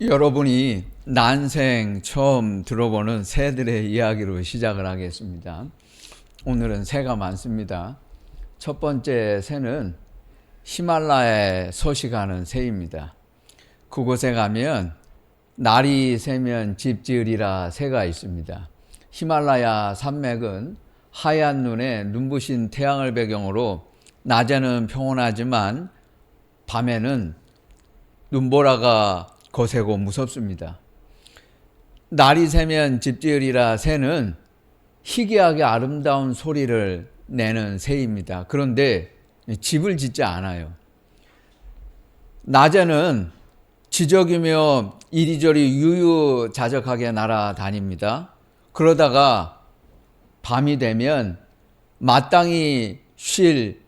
여러분이 난생 처음 들어보는 새들의 이야기로 시작을 하겠습니다. 오늘은 새가 많습니다. 첫 번째 새는 히말라야에 서식하는 새입니다. 그곳에 가면 날이 새면 집 지으리라 새가 있습니다. 히말라야 산맥은 하얀 눈에 눈부신 태양을 배경으로 낮에는 평온하지만 밤에는 눈보라가 거세고 무섭습니다. 날이 새면 집 지으리라 새는 희귀하게 아름다운 소리를 내는 새입니다. 그런데 집을 짓지 않아요. 낮에는 지저귀며 이리저리 유유자적하게 날아다닙니다. 그러다가 밤이 되면 마땅히 쉴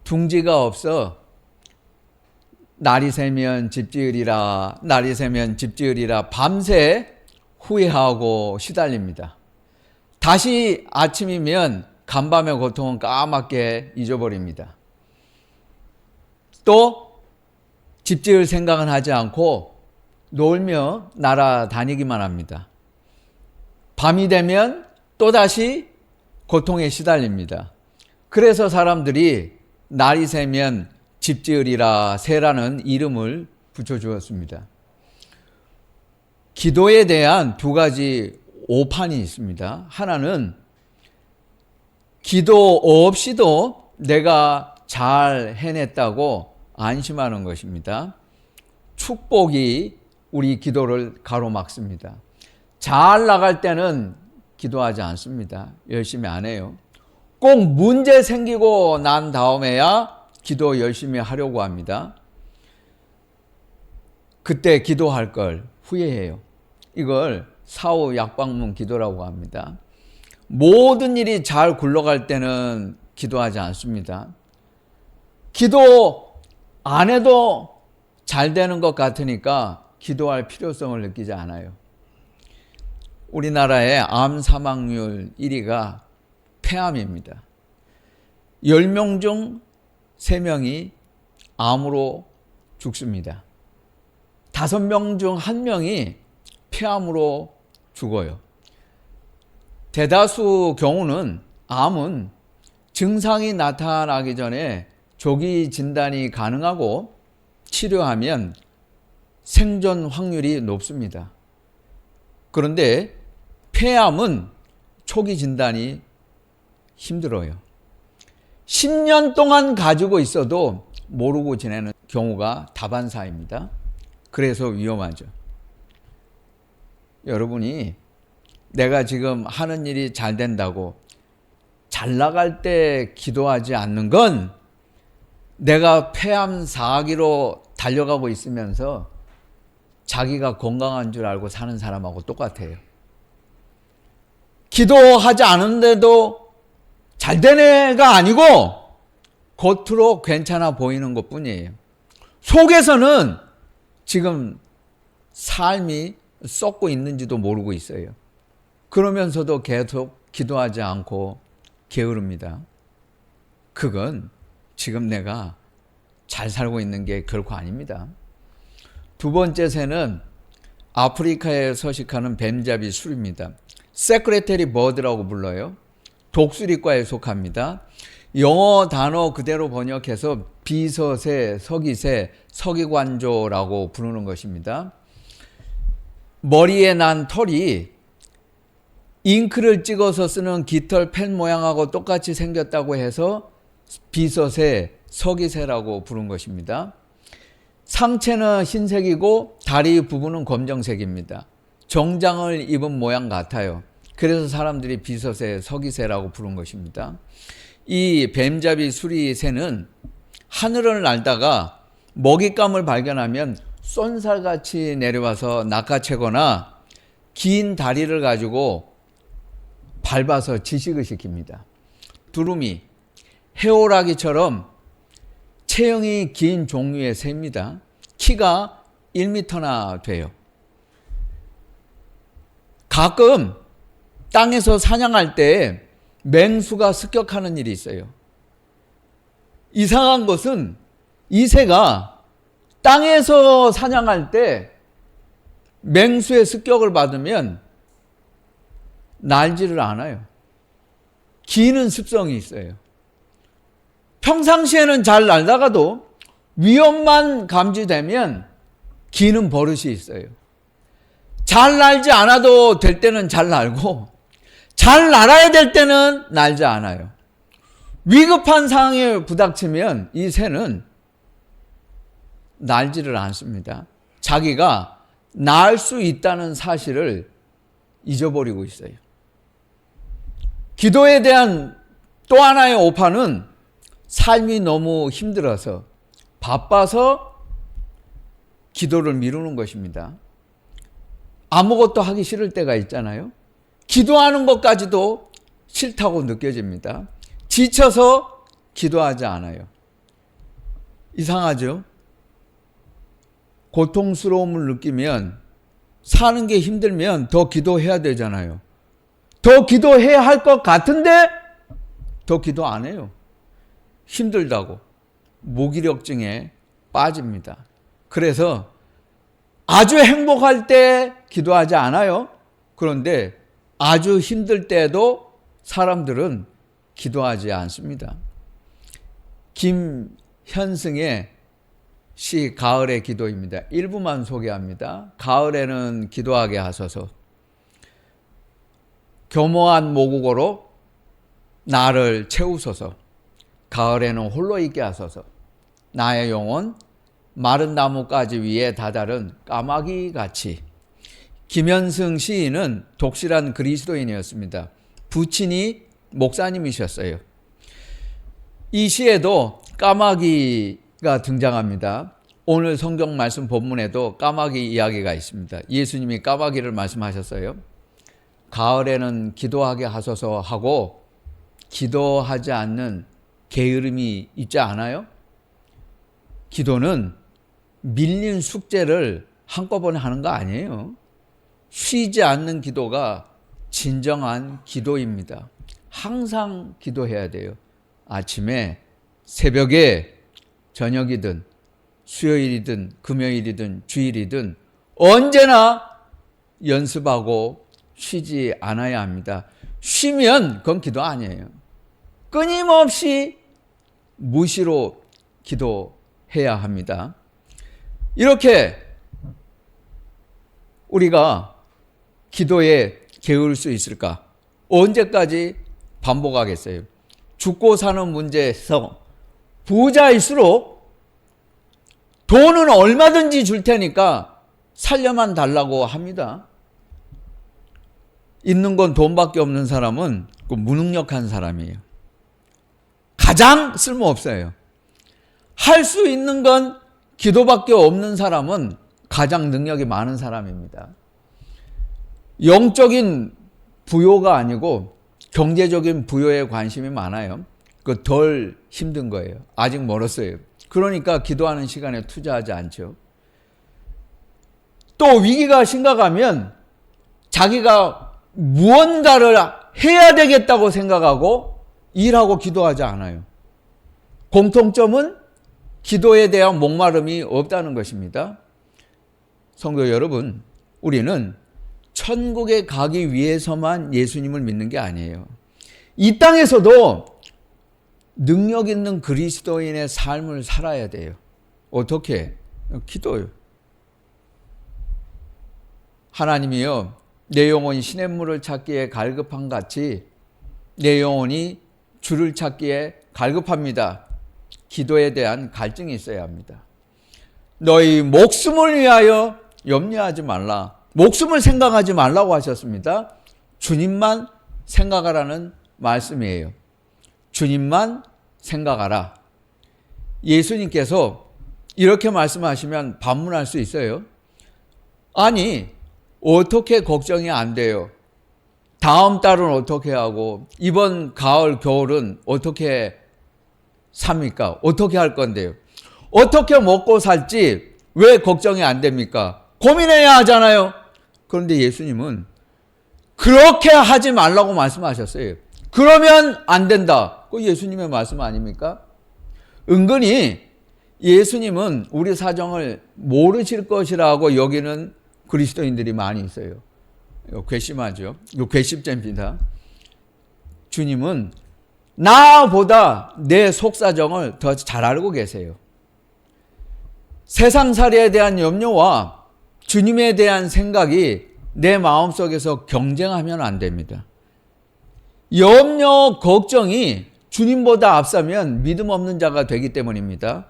둥지가 없어 날이 새면 집 지으리라, 날이 새면 집 지으리라 밤새 후회하고 시달립니다. 다시 아침이면 간밤의 고통은 까맣게 잊어버립니다. 또 집 지을 생각은 하지 않고 놀며 날아다니기만 합니다. 밤이 되면 또다시 고통에 시달립니다. 그래서 사람들이 날이 새면 집 지으리라 새라는 이름을 붙여주었습니다. 기도에 대한 두 가지 오판이 있습니다. 하나는 기도 없이도 내가 잘 해냈다고 안심하는 것입니다. 축복이 우리 기도를 가로막습니다. 잘 나갈 때는 기도하지 않습니다. 열심히 안 해요. 꼭 문제 생기고 난 다음에야 기도 열심히 하려고 합니다. 그때 기도할 걸 후회해요. 이걸 사후 약방문 기도라고 합니다. 모든 일이 잘 굴러갈 때는 기도하지 않습니다. 기도 안 해도 잘 되는 것 같으니까 기도할 필요성을 느끼지 않아요. 우리나라의 암 사망률 1위가 폐암입니다. 10명 중 3명이 암으로 죽습니다. 5명 중 1명이 폐암으로 죽어요. 대다수 경우는 암은 증상이 나타나기 전에 조기 진단이 가능하고 치료하면 생존 확률이 높습니다. 그런데 폐암은 초기 진단이 힘들어요. 10년 동안 가지고 있어도 모르고 지내는 경우가 다반사입니다. 그래서 위험하죠. 여러분이 내가 지금 하는 일이 잘 된다고 잘 나갈 때 기도하지 않는 건 내가 폐암 사기로 달려가고 있으면서 자기가 건강한 줄 알고 사는 사람하고 똑같아요. 기도하지 않은데도 잘 된 애가 아니고 겉으로 괜찮아 보이는 것 뿐이에요. 속에서는 지금 삶이 썩고 있는지도 모르고 있어요. 그러면서도 계속 기도하지 않고 게으릅니다. 그건 지금 내가 잘 살고 있는 게 결코 아닙니다. 두 번째 새는 아프리카에 서식하는 뱀잡이 술입니다. 세크레테리 버드라고 불러요. 독수리과에 속합니다. 영어 단어 그대로 번역해서 비서새, 서기새, 서기관조라고 부르는 것입니다. 머리에 난 털이 잉크를 찍어서 쓰는 깃털 펜 모양하고 똑같이 생겼다고 해서 비서새, 서기새라고 부른 것입니다. 상체는 흰색이고 다리 부분은 검정색입니다. 정장을 입은 모양 같아요. 그래서 사람들이 비서새, 서기새라고 부른 것입니다. 이 뱀잡이 수리새는 하늘을 날다가 먹잇감을 발견하면 쏜살같이 내려와서 낚아채거나 긴 다리를 가지고 밟아서 지식을 시킵니다. 두루미, 해오라기처럼 체형이 긴 종류의 새입니다. 키가 1m나 돼요. 가끔 땅에서 사냥할 때 맹수가 습격하는 일이 있어요. 이상한 것은 이 새가 땅에서 사냥할 때 맹수의 습격을 받으면 날지를 않아요. 기는 습성이 있어요. 평상시에는 잘 날다가도 위험만 감지되면 기는 버릇이 있어요. 잘 날지 않아도 될 때는 잘 날고 잘 날아야 될 때는 날지 않아요. 위급한 상황에 부닥치면 이 새는 날지를 않습니다. 자기가 날 수 있다는 사실을 잊어버리고 있어요. 기도에 대한 또 하나의 오판은 삶이 너무 힘들어서 바빠서 기도를 미루는 것입니다. 아무것도 하기 싫을 때가 있잖아요. 기도하는 것까지도 싫다고 느껴집니다. 지쳐서 기도하지 않아요. 이상하죠? 고통스러움을 느끼면 사는 게 힘들면 더 기도해야 되잖아요. 더 기도해야 할 것 같은데 더 기도 안 해요. 힘들다고 무기력증에 빠집니다. 그래서 아주 행복할 때 기도하지 않아요. 그런데 아주 힘들 때도 사람들은 기도하지 않습니다. 김현승의 시 가을의 기도입니다. 일부만 소개합니다. 가을에는 기도하게 하소서. 교모한 모국어로 나를 채우소서. 가을에는 홀로 있게 하소서. 나의 영혼 마른 나뭇가지 위에 다다른 까마귀 같이. 김현승 시인은 독실한 그리스도인이었습니다. 부친이 목사님이셨어요. 이 시에도 까마귀가 등장합니다. 오늘 성경 말씀 본문에도 까마귀 이야기가 있습니다. 예수님이 까마귀를 말씀하셨어요. 가을에는 기도하게 하소서 하고 기도하지 않는 게으름이 있지 않아요? 기도는 밀린 숙제를 한꺼번에 하는 거 아니에요. 쉬지 않는 기도가 진정한 기도입니다. 항상 기도해야 돼요. 아침에, 새벽에, 저녁이든 수요일이든 금요일이든 주일이든 언제나 연습하고 쉬지 않아야 합니다. 쉬면 그건 기도 아니에요. 끊임없이 무시로 기도해야 합니다. 이렇게 우리가 기도에 게으를 수 있을까? 언제까지 반복하겠어요? 죽고 사는 문제에서 부자일수록 돈은 얼마든지 줄 테니까 살려만 달라고 합니다. 있는 건 돈밖에 없는 사람은 그 무능력한 사람이에요. 가장 쓸모없어요. 할 수 있는 건 기도밖에 없는 사람은 가장 능력이 많은 사람입니다. 영적인 부요가 아니고 경제적인 부요에 관심이 많아요. 그 덜 힘든 거예요. 아직 멀었어요. 그러니까 기도하는 시간에 투자하지 않죠. 또 위기가 심각하면 자기가 무언가를 해야 되겠다고 생각하고 일하고 기도하지 않아요. 공통점은 기도에 대한 목마름이 없다는 것입니다. 성도 여러분, 우리는 천국에 가기 위해서만 예수님을 믿는 게 아니에요. 이 땅에서도 능력 있는 그리스도인의 삶을 살아야 돼요. 어떻게? 기도요. 하나님이요, 내 영혼이 시냇물을 찾기에 갈급한 같이 내 영혼이 주를 찾기에 갈급합니다. 기도에 대한 갈증이 있어야 합니다. 너희 목숨을 위하여 염려하지 말라. 목숨을 생각하지 말라고 하셨습니다. 주님만 생각하라는 말씀이에요. 주님만 생각하라. 예수님께서 이렇게 말씀하시면 반문할 수 있어요. 아니, 어떻게 걱정이 안 돼요? 다음 달은 어떻게 하고 이번 가을, 겨울은 어떻게 삽니까? 어떻게 할 건데요? 어떻게 먹고 살지 왜 걱정이 안 됩니까? 고민해야 하잖아요. 그런데 예수님은 그렇게 하지 말라고 말씀하셨어요. 그러면 안 된다. 그 예수님의 말씀 아닙니까? 은근히 예수님은 우리 사정을 모르실 것이라고 여기는 그리스도인들이 많이 있어요. 이거 괘씸하죠. 이거 괘씸죄입니다. 주님은 나보다 내 속사정을 더 잘 알고 계세요. 세상살이에 대한 염려와 주님에 대한 생각이 내 마음속에서 경쟁하면 안 됩니다. 염려, 걱정이 주님보다 앞서면 믿음 없는 자가 되기 때문입니다.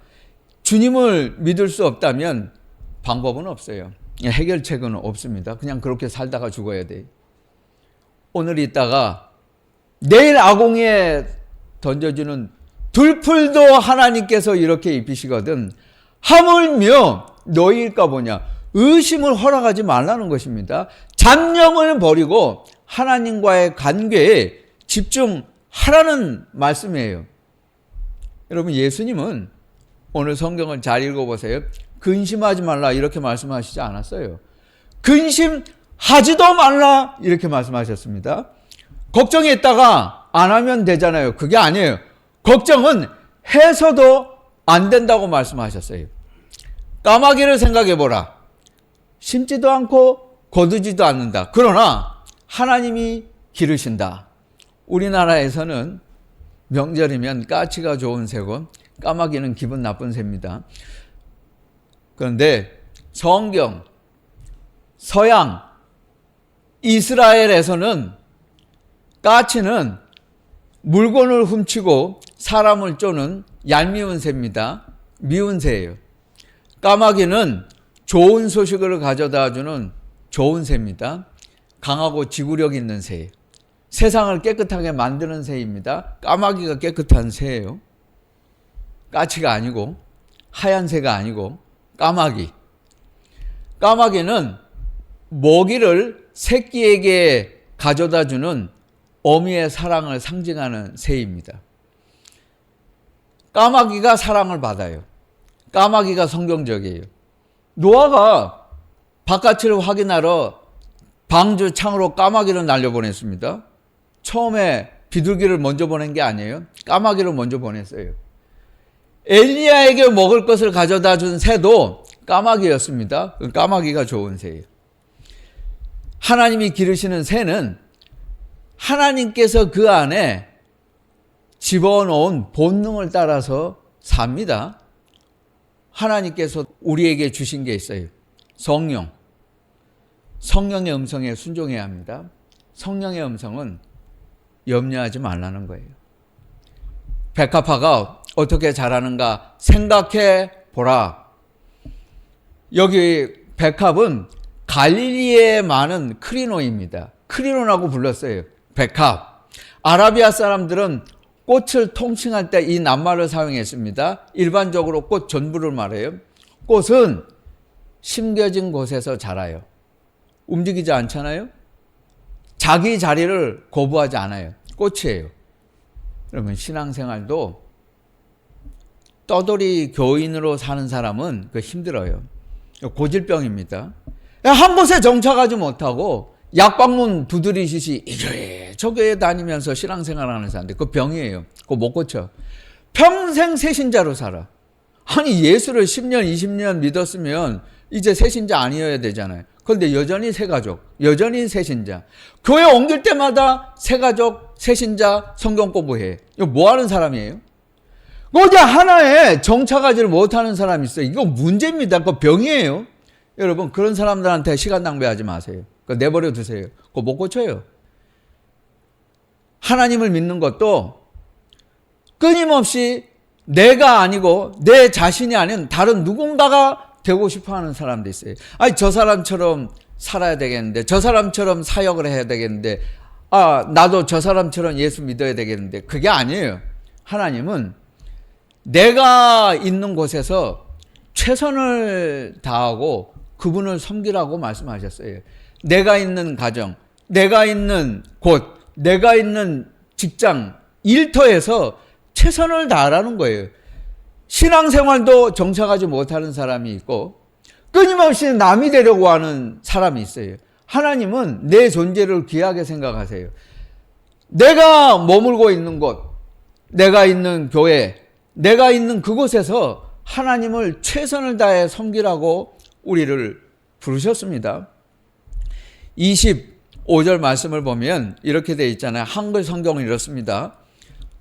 주님을 믿을 수 없다면 방법은 없어요. 해결책은 없습니다. 그냥 그렇게 살다가 죽어야 돼요. 오늘 있다가 내일 아공에 던져주는 들풀도 하나님께서 이렇게 입히시거든 하물며 너희일까 보냐. 의심을 허락하지 말라는 것입니다. 잡념을 버리고 하나님과의 관계에 집중하라는 말씀이에요. 여러분, 예수님은 오늘 성경을 잘 읽어보세요. 근심하지 말라 이렇게 말씀하시지 않았어요. 근심하지도 말라 이렇게 말씀하셨습니다. 걱정했다가 안 하면 되잖아요. 그게 아니에요. 걱정은 해서도 안 된다고 말씀하셨어요. 까마귀를 생각해보라. 심지도 않고 거두지도 않는다. 그러나 하나님이 기르신다. 우리나라에서는 명절이면 까치가 좋은 새고 까마귀는 기분 나쁜 새입니다. 그런데 성경, 서양, 이스라엘에서는 까치는 물건을 훔치고 사람을 쪼는 얄미운 새입니다. 미운 새예요. 까마귀는 좋은 소식을 가져다 주는 좋은 새입니다. 강하고 지구력 있는 새예요. 세상을 깨끗하게 만드는 새입니다. 까마귀가 깨끗한 새예요. 까치가 아니고 하얀 새가 아니고 까마귀. 까마귀는 먹이를 새끼에게 가져다 주는 어미의 사랑을 상징하는 새입니다. 까마귀가 사랑을 받아요. 까마귀가 성경적이에요. 노아가 바깥을 확인하러 방주 창으로 까마귀를 날려보냈습니다. 처음에 비둘기를 먼저 보낸 게 아니에요. 까마귀를 먼저 보냈어요. 엘리야에게 먹을 것을 가져다 준 새도 까마귀였습니다. 까마귀가 좋은 새예요. 하나님이 기르시는 새는 하나님께서 그 안에 집어넣은 본능을 따라서 삽니다. 하나님께서 우리에게 주신 게 있어요. 성령. 성령의 음성에 순종해야 합니다. 성령의 음성은 염려하지 말라는 거예요. 백합화가 어떻게 자라는가 생각해 보라. 여기 백합은 갈릴리에 많은 크리노입니다. 크리노라고 불렀어요. 백합. 아라비아 사람들은 꽃을 통칭할 때 이 낱말을 사용했습니다. 일반적으로 꽃 전부를 말해요. 꽃은 심겨진 곳에서 자라요. 움직이지 않잖아요. 자기 자리를 거부하지 않아요. 꽃이에요. 그러면 신앙생활도 떠돌이 교인으로 사는 사람은 힘들어요. 고질병입니다. 한 곳에 정착하지 못하고 약방문 두드리시시 이 교회 저 교회 다니면서 신앙생활하는 사람들 그 병이에요. 그거 못 고쳐. 평생 새신자로 살아. 아니 예수를 10년 20년 믿었으면 이제 새신자 아니어야 되잖아요. 그런데 여전히 새가족, 여전히 새신자. 교회 옮길 때마다 새가족, 새신자, 성경 공부해. 이거 뭐 하는 사람이에요? 어제 하나에 정착하지를 못하는 사람이 있어요. 이거 문제입니다. 그거 병이에요. 여러분 그런 사람들한테 시간 낭비하지 마세요. 그거 내버려 두세요. 그거 못 고쳐요. 하나님을 믿는 것도 끊임없이 내가 아니고 내 자신이 아닌 다른 누군가가 되고 싶어하는 사람도 있어요. 아니 저 사람처럼 살아야 되겠는데, 저 사람처럼 사역을 해야 되겠는데, 나도 저 사람처럼 예수 믿어야 되겠는데, 그게 아니에요. 하나님은 내가 있는 곳에서 최선을 다하고 그분을 섬기라고 말씀하셨어요. 내가 있는 가정, 내가 있는 곳, 내가 있는 직장, 일터에서 최선을 다하라는 거예요. 신앙생활도 정착하지 못하는 사람이 있고 끊임없이 남이 되려고 하는 사람이 있어요. 하나님은 내 존재를 귀하게 생각하세요. 내가 머물고 있는 곳, 내가 있는 교회, 내가 있는 그곳에서 하나님을 최선을 다해 섬기라고 우리를 부르셨습니다. 25절 말씀을 보면 이렇게 되어 있잖아요. 한글 성경은 이렇습니다.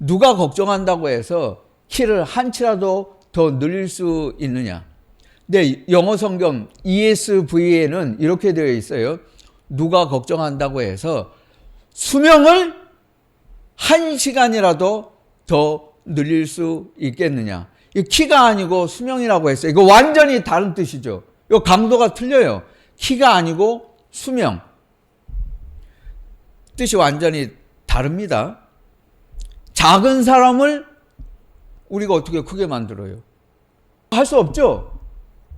누가 걱정한다고 해서 키를 한치라도 더 늘릴 수 있느냐? 근데 영어 성경 ESV에는 이렇게 되어 있어요. 누가 걱정한다고 해서 수명을 1시간이라도 더 늘릴 수 있겠느냐? 이 키가 아니고 수명이라고 했어요. 이거 완전히 다른 뜻이죠. 이 강도가 틀려요. 키가 아니고 수명. 뜻이 완전히 다릅니다. 작은 사람을 우리가 어떻게 크게 만들어요? 할 수 없죠.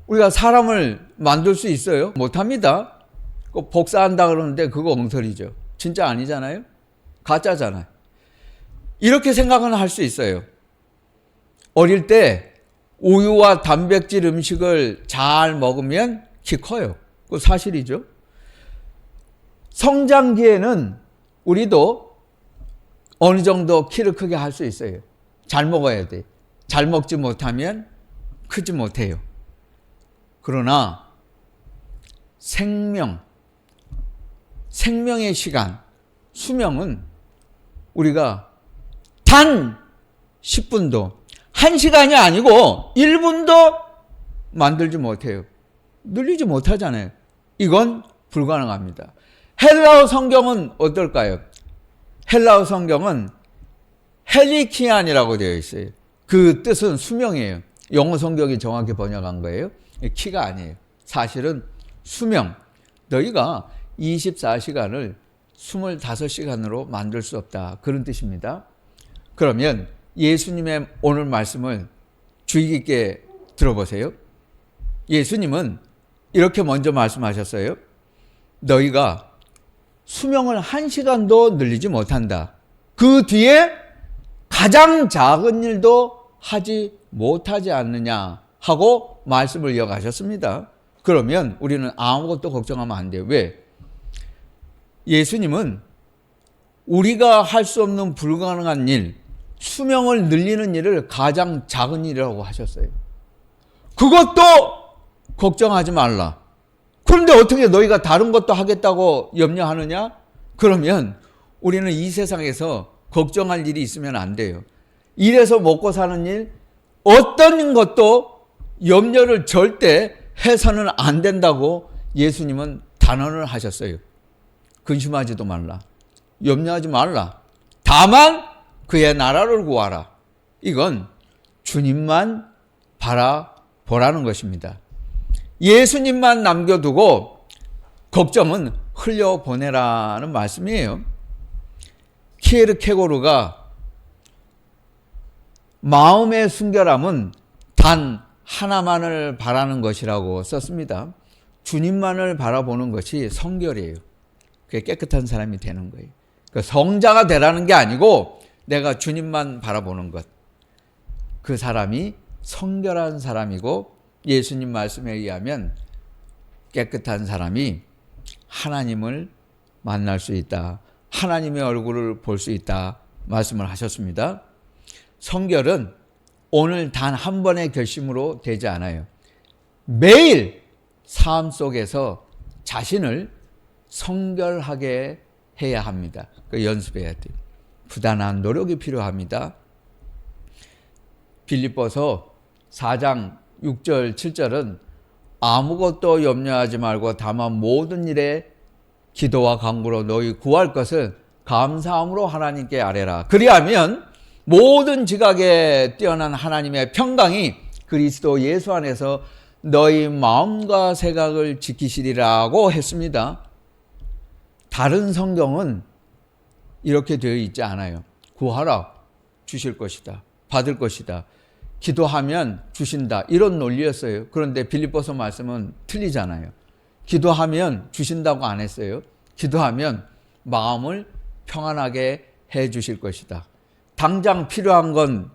우리가 사람을 만들 수 있어요? 못합니다. 복사한다 그러는데 그거 엉터리죠. 진짜 아니잖아요. 가짜잖아요. 이렇게 생각은 할 수 있어요. 어릴 때 우유와 단백질 음식을 잘 먹으면 키 커요. 그거 사실이죠. 성장기에는 우리도 어느 정도 키를 크게 할 수 있어요. 잘 먹어야 돼. 잘 먹지 못하면 크지 못해요. 그러나 생명의 시간, 수명은 우리가 단 10분도, 1시간이 아니고 1분도 만들지 못해요. 늘리지 못하잖아요. 이건 불가능합니다. 헬라어 성경은 어떨까요? 헬라어 성경은 헬리키안이라고 되어 있어요. 그 뜻은 수명이에요. 영어 성경이 정확히 번역한 거예요. 키가 아니에요. 사실은 수명. 너희가 24시간을 25시간으로 만들 수 없다. 그런 뜻입니다. 그러면 예수님의 오늘 말씀을 주의 깊게 들어보세요. 예수님은 이렇게 먼저 말씀하셨어요. 너희가 수명을 1시간도 늘리지 못한다. 그 뒤에 가장 작은 일도 하지 못하지 않느냐 하고 말씀을 이어가셨습니다. 그러면 우리는 아무것도 걱정하면 안 돼요. 왜? 예수님은 우리가 할 수 없는 불가능한 일, 수명을 늘리는 일을 가장 작은 일이라고 하셨어요. 그것도 걱정하지 말라. 그런데 어떻게 너희가 다른 것도 하겠다고 염려하느냐? 그러면 우리는 이 세상에서 걱정할 일이 있으면 안 돼요. 일해서 먹고 사는 일, 어떤 것도 염려를 절대 해서는 안 된다고 예수님은 단언을 하셨어요. 근심하지도 말라. 염려하지 말라. 다만 그의 나라를 구하라. 이건 주님만 바라보라는 것입니다. 예수님만 남겨두고 걱정은 흘려보내라는 말씀이에요. 키에르케고르가 마음의 순결함은 단 하나만을 바라는 것이라고 썼습니다. 주님만을 바라보는 것이 성결이에요. 그게 깨끗한 사람이 되는 거예요. 그러니까 성자가 되라는 게 아니고 내가 주님만 바라보는 것. 그 사람이 성결한 사람이고 예수님 말씀에 의하면 깨끗한 사람이 하나님을 만날 수 있다. 하나님의 얼굴을 볼 수 있다. 말씀을 하셨습니다. 성결은 오늘 단 한 번의 결심으로 되지 않아요. 매일 삶 속에서 자신을 성결하게 해야 합니다. 연습해야 돼요. 부단한 노력이 필요합니다. 빌립보서 4장 6절 7절은 아무것도 염려하지 말고 다만 모든 일에 기도와 간구로 너희 구할 것을 감사함으로 하나님께 아뢰라. 그리하면 모든 지각에 뛰어난 하나님의 평강이 그리스도 예수 안에서 너희 마음과 생각을 지키시리라고 했습니다. 다른 성경은 이렇게 되어 있지 않아요. 구하라, 주실 것이다. 받을 것이다. 기도하면 주신다. 이런 논리였어요. 그런데 빌립보서 말씀은 틀리잖아요. 기도하면 주신다고 안 했어요. 기도하면 마음을 평안하게 해 주실 것이다. 당장 필요한 건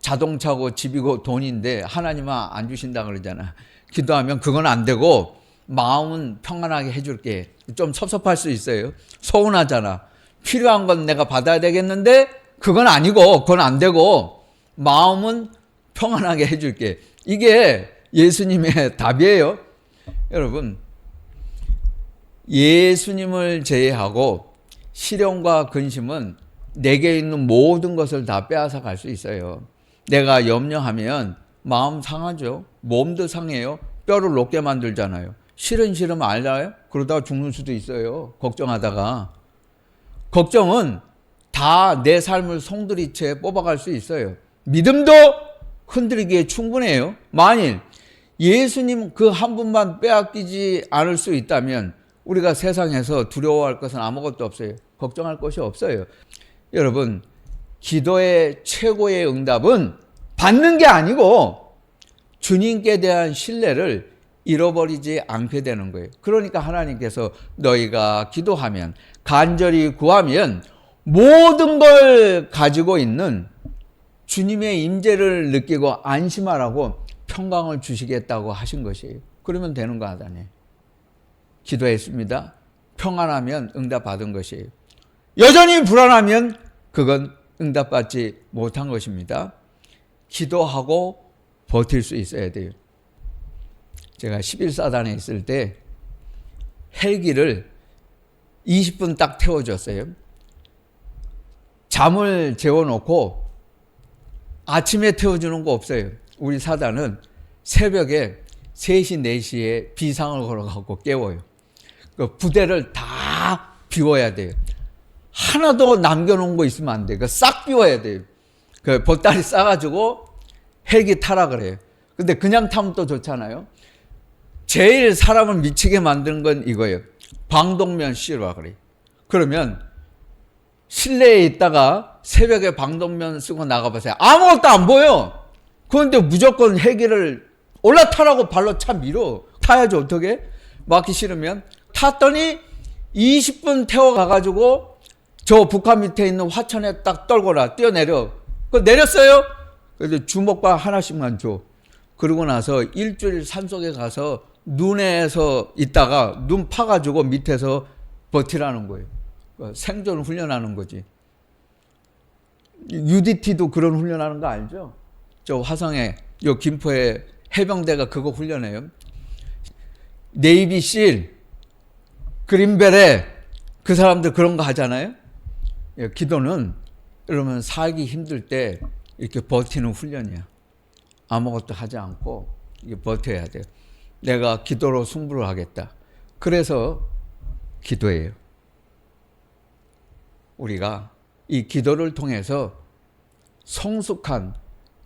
자동차고 집이고 돈인데 하나님은 안 주신다 그러잖아. 기도하면 그건 안 되고 마음은 평안하게 해줄게. 좀 섭섭할 수 있어요. 서운하잖아. 필요한 건 내가 받아야 되겠는데 그건 아니고 그건 안 되고 마음은 평안하게 해줄게. 이게 예수님의 답이에요. 여러분, 예수님을 제외하고 시련과 근심은 내게 있는 모든 것을 다 빼앗아 갈 수 있어요. 내가 염려하면 마음 상하죠. 몸도 상해요. 뼈를 녹게 만들잖아요. 싫으면 알아요? 그러다가 죽는 수도 있어요. 걱정하다가. 걱정은 다 내 삶을 송두리째 뽑아갈 수 있어요. 믿음도 흔들리기에 충분해요. 만일 예수님 그 한 분만 빼앗기지 않을 수 있다면 우리가 세상에서 두려워할 것은 아무것도 없어요. 걱정할 것이 없어요. 여러분, 기도의 최고의 응답은 받는 게 아니고 주님께 대한 신뢰를 잃어버리지 않게 되는 거예요. 그러니까 하나님께서 너희가 기도하면, 간절히 구하면 모든 걸 가지고 있는 주님의 임재를 느끼고 안심하라고 평강을 주시겠다고 하신 것이에요. 그러면 되는 거 하다니. 기도했습니다. 평안하면 응답받은 것이에요. 여전히 불안하면 그건 응답받지 못한 것입니다. 기도하고 버틸 수 있어야 돼요. 제가 11사단에 있을 때 헬기를 20분 딱 태워줬어요. 잠을 재워놓고 아침에 태워주는 거 없어요. 우리 사단은 새벽에 3시, 4시에 비상을 걸어가고 깨워요. 그 부대를 다 비워야 돼요. 하나도 남겨놓은 거 있으면 안 돼요. 싹 비워야 돼요. 그 보따리 싸가지고 헬기 타라 그래요. 근데 그냥 타면 또 좋잖아요. 제일 사람을 미치게 만드는 건 이거예요. 방독면 씌우라 그래요. 그러면 실내에 있다가 새벽에 방독면 쓰고 나가보세요. 아무것도 안 보여. 그런데 무조건 헬기를 올라타라고 발로 차 밀어. 타야지 어떻게? 막기 싫으면. 탔더니 20분 태워가가지고 저 북한 밑에 있는 화천에 딱 떨궈라. 뛰어내려. 그거 내렸어요. 그래서 주먹밥 하나씩만 줘. 그러고 나서 일주일 산속에 가서 눈에서 있다가 눈 파가지고 밑에서 버티라는 거예요. 생존 훈련하는 거지. UDT도 그런 훈련하는 거 알죠? 저 화성에, 요 김포에 해병대가 그거 훈련해요. 네이비실, 그린베레, 그 사람들 그런 거 하잖아요. 기도는 여러분 살기 힘들 때 이렇게 버티는 훈련이야. 아무것도 하지 않고 이게 버텨야 돼요. 내가 기도로 승부를 하겠다. 그래서 기도해요. 우리가 이 기도를 통해서 성숙한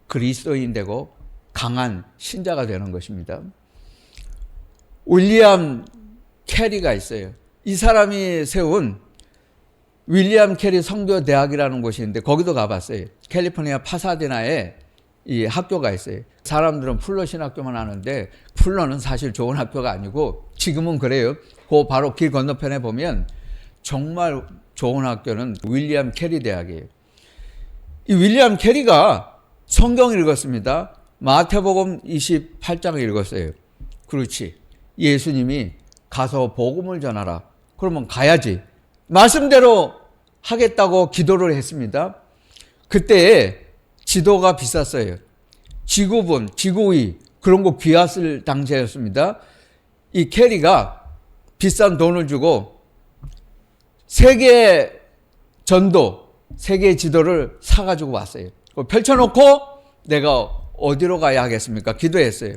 그리스도인 되고 강한 신자가 되는 것입니다. 윌리엄 캐리가 있어요. 이 사람이 세운 윌리엄 캐리 선교대학이라는 곳이 있는데 거기도 가봤어요. 캘리포니아 파사디나에 이 학교가 있어요. 사람들은 풀러 신학교만 하는데 풀러는 사실 좋은 학교가 아니고 지금은 그래요. 그 바로 길 건너편에 보면 정말 좋은 학교는 윌리엄 캐리 대학이에요. 이 윌리엄 캐리가 성경을 읽었습니다. 마태복음 28장을 읽었어요. 그렇지. 예수님이 가서 복음을 전하라. 그러면 가야지. 말씀대로 하겠다고 기도를 했습니다. 그때 지도가 비쌌어요. 지구본, 지구의 그런 거 귀했을 당시였습니다. 이 캐리가 비싼 돈을 주고 세계 전도, 세계 지도를 사가지고 왔어요. 펼쳐놓고 내가 어디로 가야 하겠습니까? 기도했어요.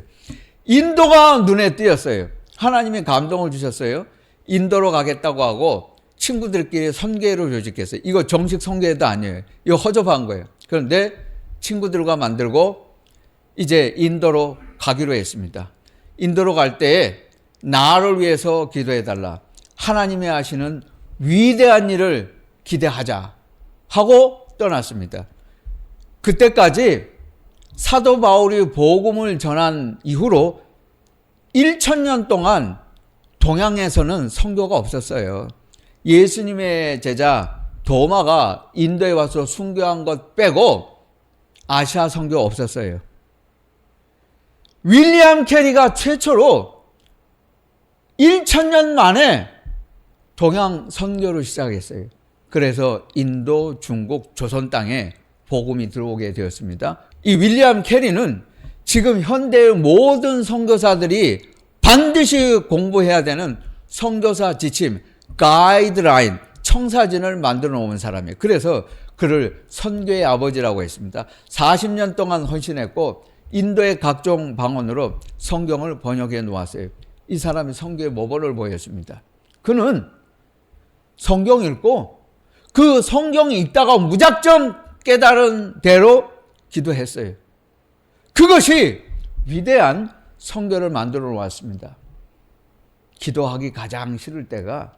인도가 눈에 띄었어요. 하나님이 감동을 주셨어요. 인도로 가겠다고 하고 친구들끼리 선교회를 조직했어요. 이거 정식 선교회도 아니에요. 이거 허접한 거예요. 그런데 친구들과 만들고 이제 인도로 가기로 했습니다. 인도로 갈 때에 나를 위해서 기도해달라. 하나님이 하시는 위대한 일을 기대하자 하고 떠났습니다. 그때까지 사도 바울이 복음을 전한 이후로 1000년 동안 동양에서는 선교가 없었어요. 예수님의 제자 도마가 인도에 와서 순교한 것 빼고 아시아 선교 없었어요. 윌리엄 캐리가 최초로 1000년 만에 동양 선교를 시작했어요. 그래서 인도, 중국, 조선 땅에 복음이 들어오게 되었습니다. 이 윌리엄 캐리는 지금 현대의 모든 선교사들이 반드시 공부해야 되는 선교사 지침, 가이드라인, 청사진을 만들어 놓은 사람이에요. 그래서 그를 선교의 아버지라고 했습니다. 40년 동안 헌신했고 인도의 각종 방언으로 성경을 번역해 놓았어요. 이 사람이 선교의 모범을 보였습니다. 그는 성경 읽고 그 성경 읽다가 무작정 깨달은 대로 기도했어요. 그것이 위대한 선교를 만들어 놓았습니다. 기도하기 가장 싫을 때가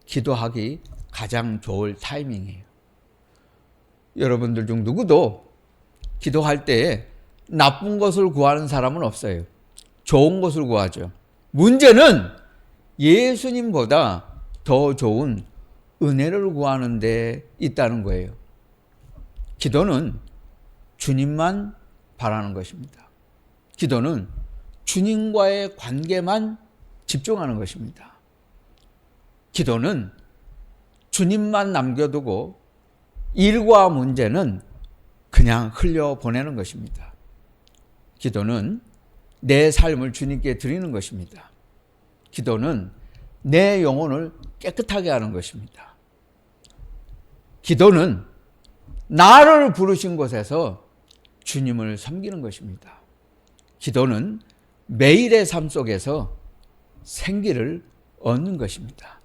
기도하기 가장 좋을 타이밍이에요. 여러분들 중 누구도 기도할 때에 나쁜 것을 구하는 사람은 없어요. 좋은 것을 구하죠. 문제는 예수님보다 더 좋은 은혜를 구하는 데 있다는 거예요. 기도는 주님만 바라는 것입니다. 기도는 주님과의 관계만 집중하는 것입니다. 기도는 주님만 남겨두고 일과 문제는 그냥 흘려보내는 것입니다. 기도는 내 삶을 주님께 드리는 것입니다. 기도는 내 영혼을 깨끗하게 하는 것입니다. 기도는 나를 부르신 곳에서 주님을 섬기는 것입니다. 기도는 매일의 삶 속에서 생기를 얻는 것입니다.